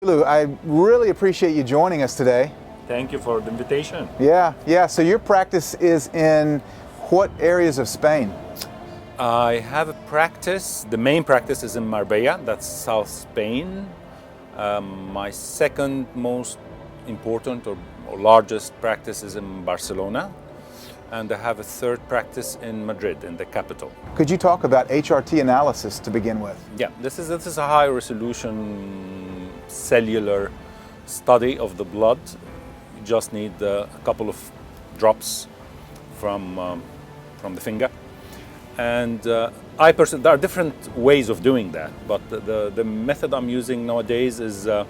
Hilu, I really appreciate you joining us today. Thank you for the invitation. Yeah. So your practice is in what areas of Spain? I have a practice. The main practice is in Marbella, that's South Spain. My second most important or largest practice is in Barcelona. And I have a third practice in Madrid, in the capital. Could you talk about HRT analysis to begin with? Yeah, this is a high resolution cellular study of the blood. You just need a couple of drops from the finger. And there are different ways of doing that, but the method I'm using nowadays is a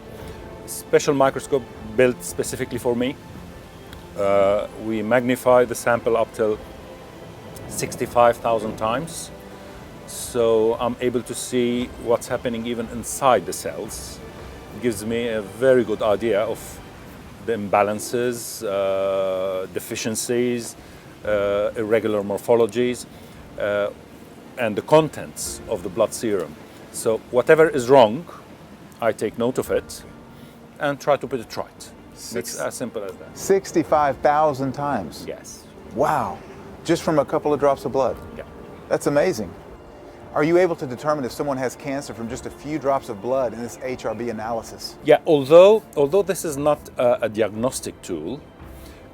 special microscope built specifically for me. We magnify the sample up till 65,000 times. So I'm able to see what's happening even inside the cells. It gives me a very good idea of the imbalances, deficiencies, irregular morphologies, and the contents of the blood serum. So whatever is wrong, I take note of it and try to put it right. It's as simple as that. 65,000 times? Yes. Wow. Just from a couple of drops of blood? Yeah. That's amazing. Are you able to determine if someone has cancer from just a few drops of blood in this HRB analysis? Yeah, although this is not a diagnostic tool,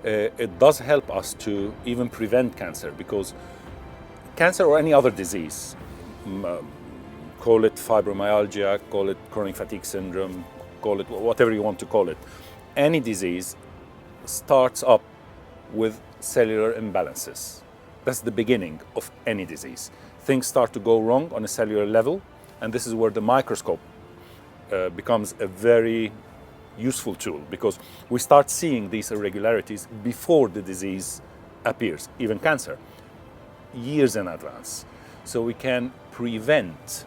it does help us to even prevent cancer, because cancer or any other disease, call it fibromyalgia, call it chronic fatigue syndrome, call it whatever you want to call it, any disease starts up with cellular imbalances. That's the beginning of any disease. Things start to go wrong on a cellular level, and this is where the microscope becomes a very useful tool, because we start seeing these irregularities before the disease appears, even cancer, years in advance. So we can prevent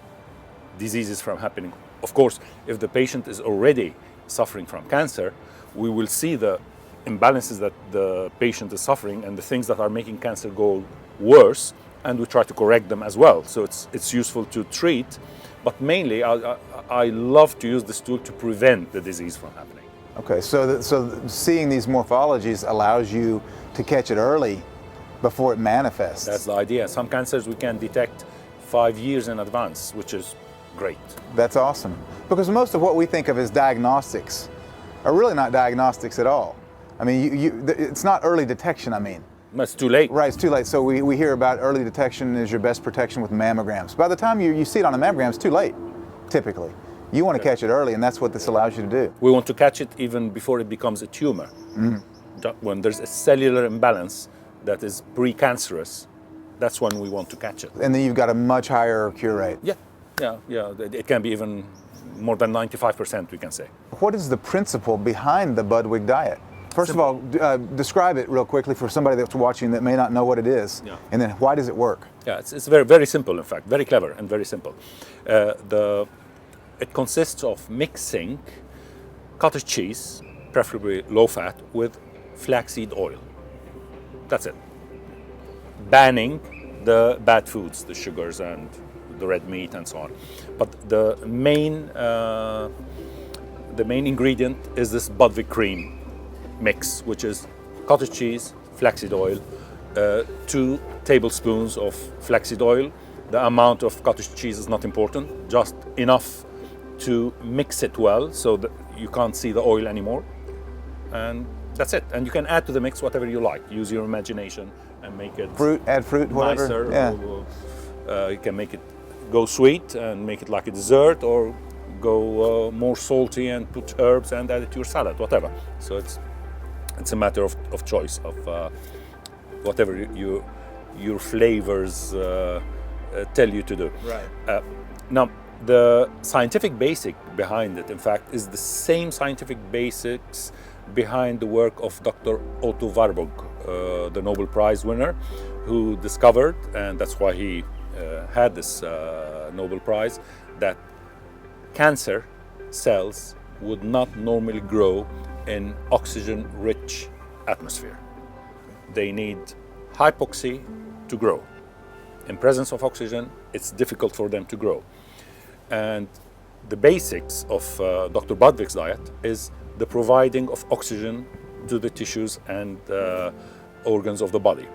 diseases from happening. Of course, if the patient is already suffering from cancer, we will see the imbalances that the patient is suffering and the things that are making cancer go worse, and we try to correct them as well. So it's useful to treat, but mainly I love to use this tool to prevent the disease from happening. Okay, so seeing these morphologies allows you to catch it early before it manifests. That's the idea. Some cancers we can detect 5 years in advance, which is great. That's awesome. Because most of what we think of as diagnostics are really not diagnostics at all. I mean, it's not early detection, I mean. It's too late. Right, it's too late. So we hear about early detection is your best protection with mammograms. By the time you see it on a mammogram, it's too late, typically. You want to catch it early, and that's what this allows you to do. We want to catch it even before it becomes a tumor. When there's a cellular imbalance that is precancerous, that's when we want to catch it. And then you've got a much higher cure rate. Yeah. It can be even more than 95%, we can say. What is the principle behind the Budwig diet? First of all, describe it real quickly for somebody that's watching that may not know what it is. Yeah. And then why does it work? Yeah, it's very, very simple, in fact, very clever and very simple. It consists of mixing cottage cheese, preferably low fat, with flaxseed oil. That's it. Banning the bad foods, the sugars and the red meat and so on. But the main ingredient is this Budwig cream mix, which is cottage cheese, flaxseed oil, 2 tablespoons of flaxseed oil. The amount of cottage cheese is not important, just enough to mix it well so that you can't see the oil anymore. And that's it. And you can add to the mix whatever you like. Use your imagination and make it add fruit, whatever. nicer. Yeah. You can make it go sweet and make it like a dessert, or go more salty and put herbs and add it to your salad, whatever. So it's a matter of choice, of whatever your flavors tell you to do. Right. Now, the scientific basic behind it, in fact, is the same scientific basics behind the work of Dr. Otto Warburg, the Nobel Prize winner, who discovered, and that's why he had this Nobel Prize, that cancer cells would not normally grow in oxygen-rich atmosphere. They need hypoxia to grow. In presence of oxygen, it's difficult for them to grow. And the basics of Dr. Budvik's diet is the providing of oxygen to the tissues and organs of the body.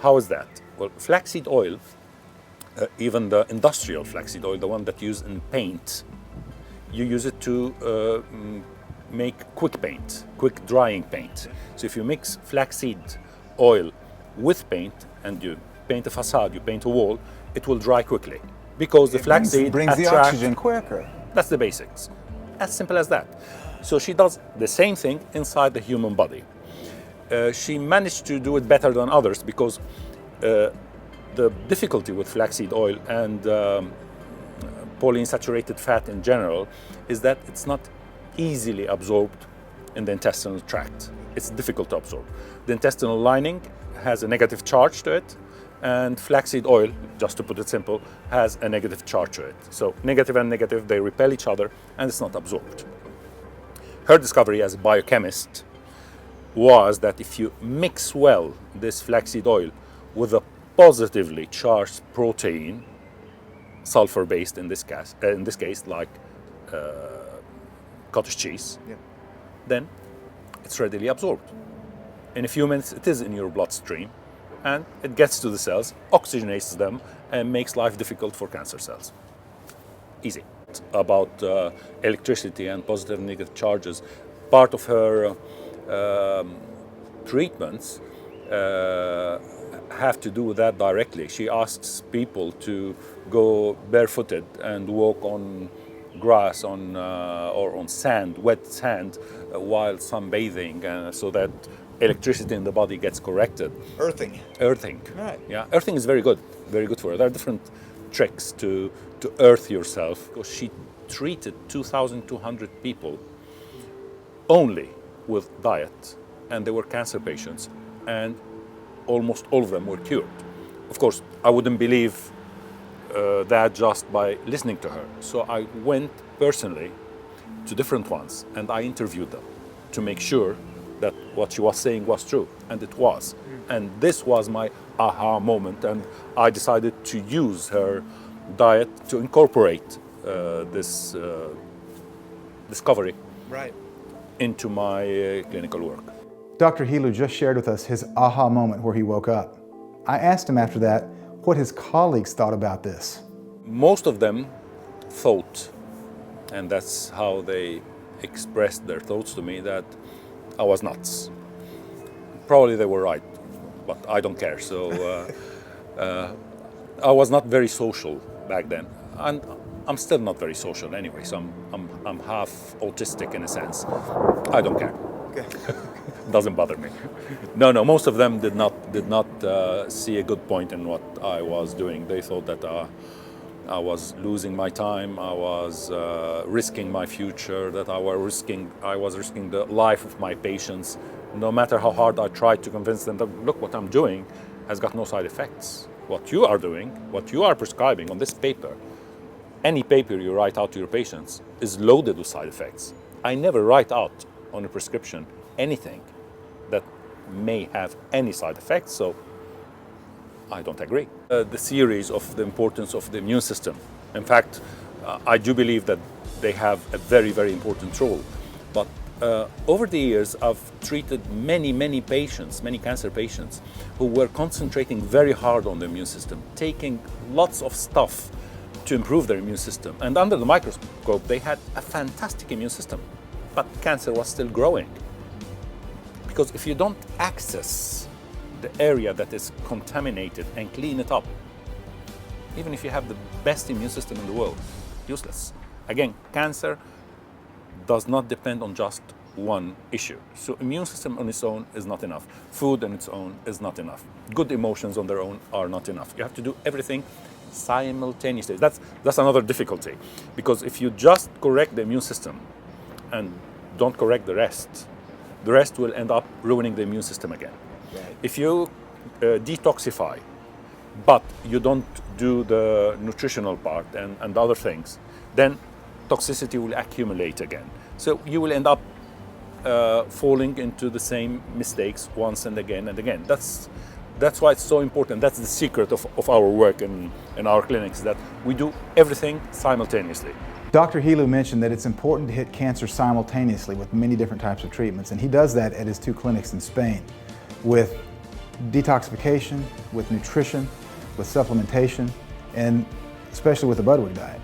How is that? Well, flaxseed oil, even the industrial flaxseed oil, the one that used in paint, you use it to make quick paint, quick drying paint. So if you mix flaxseed oil with paint and you paint a facade, you paint a wall, it will dry quickly because the flaxseed brings the oxygen quicker. That's the basics. As simple as that. So she does the same thing inside the human body. She managed to do it better than others because the difficulty with flaxseed oil and polyunsaturated fat in general is that it's not easily absorbed in the intestinal tract. It's difficult to absorb. The intestinal lining has a negative charge to it, and flaxseed oil, just to put it simple, has a negative charge to it. So negative and negative, they repel each other, and it's not absorbed. Her discovery as a biochemist was that if you mix well this flaxseed oil with a positively charged protein, sulfur-based in this case, like cottage cheese, then it's readily absorbed. In a few minutes, it is in your bloodstream, and it gets to the cells, oxygenates them, and makes life difficult for cancer cells. Easy. About electricity and positive and negative charges, part of her treatments have to do with that directly. She asks people to go barefooted and walk on grass or on sand, wet sand, while sunbathing, so that electricity in the body gets corrected. Earthing. Right. Yeah, earthing is very good for her. There are different tricks to earth yourself. She treated 2,200 people only with diet, and they were cancer patients, and almost all of them were cured. Of course, I wouldn't believe that just by listening to her. So I went personally to different ones and I interviewed them to make sure that what she was saying was true, and it was. And this was my aha moment, and I decided to use her diet to incorporate this discovery into my clinical work. Dr. Hilu just shared with us his aha moment where he woke up. I asked him after that what his colleagues thought about this. Most of them thought, and that's how they expressed their thoughts to me, that I was nuts. Probably they were right, but I don't care. So I was not very social back then, and I'm still not very social anyway. So I'm half autistic in a sense. I don't care. Okay. Doesn't bother me. No. Most of them did not see a good point in what I was doing. They thought that I was losing my time. I was risking my future. That I was risking the life of my patients. No matter how hard I tried to convince them that, look, what I'm doing has got no side effects. What you are doing, what you are prescribing on this paper, any paper you write out to your patients is loaded with side effects. I never write out on a prescription anything that may have any side effects, so I don't agree. The series of the importance of the immune system. In fact, I do believe that they have a very, very important role. But over the years, I've treated many patients, many cancer patients, who were concentrating very hard on the immune system, taking lots of stuff to improve their immune system. And under the microscope, they had a fantastic immune system, but cancer was still growing. Because if you don't access the area that is contaminated and clean it up, even if you have the best immune system in the world, useless. Again, cancer does not depend on just one issue. So immune system on its own is not enough. Food on its own is not enough. Good emotions on their own are not enough. You have to do everything simultaneously. That's another difficulty, because if you just correct the immune system and don't correct the rest will end up ruining the immune system again. Right. If you detoxify, but you don't do the nutritional part and other things, then toxicity will accumulate again. So you will end up falling into the same mistakes once and again and again. That's why it's so important. That's the secret of our work in our clinics, that we do everything simultaneously. Dr. Hilu mentioned that it's important to hit cancer simultaneously with many different types of treatments, and he does that at his 2 clinics in Spain with detoxification, with nutrition, with supplementation, and especially with the Budwig diet.